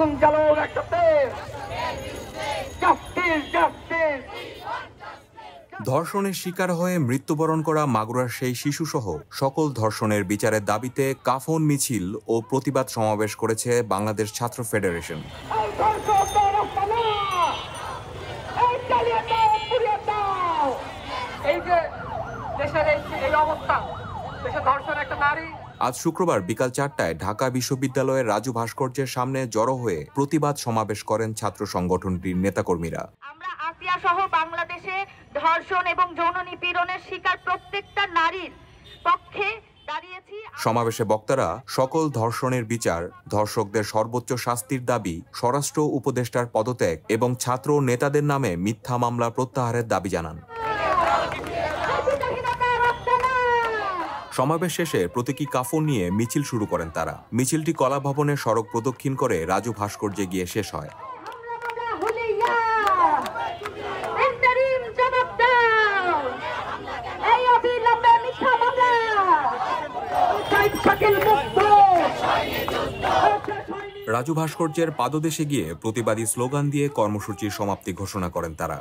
আগুন জ্বালো একসাথে, justice justice. ধর্ষণের শিকার হয়ে মৃত্যুবরণ করা মাগুরার সেই শিশুসহ সকল ধর্ষণের বিচারের দাবিতে কাফন মিছিল ও প্রতিবাদ সমাবেশ করেছে বাংলাদেশ ছাত্র ফেডারেশন। আজ শুক্রবার বিকাল 4টায় ঢাকা বিশ্ববিদ্যালয়ের রাজু ভাস্কর্যের সামনে জড়ো হয়ে প্রতিবাদ সমাবেশ করেন ছাত্র সংগঠনটির নেতাকর্মীরা। আমরা আসিয়া সহ বাংলাদেশে ধর্ষণ এবং যৌন নিপীড়নের শিকার প্রত্যেকটা নারীর পক্ষে দাঁড়িয়েছি। সমাবেশে বক্তারা সকল ধর্ষণের বিচার, ধর্ষকদের সর্বোচ্চ শাস্তির দাবি, স্বরাষ্ট্র উপদেষ্টার পদত্যাগ এবং ছাত্র নেতাদের নামে মিথ্যা মামলা প্রত্যাহারের দাবি জানান। সমাবেশ শেষে প্রতীকী কাফন নিয়ে মিছিল শুরু করেন তারা। মিছিলটি কলা ভবনের সড়ক প্রদক্ষিণ করে রাজু ভাস্কর্যে গিয়ে শেষ হয়। রাজু ভাস্কর্যের পাদদেশে গিয়ে প্রতিবাদী স্লোগান দিয়ে কর্মসূচির সমাপ্তি ঘোষণা করেন তারা।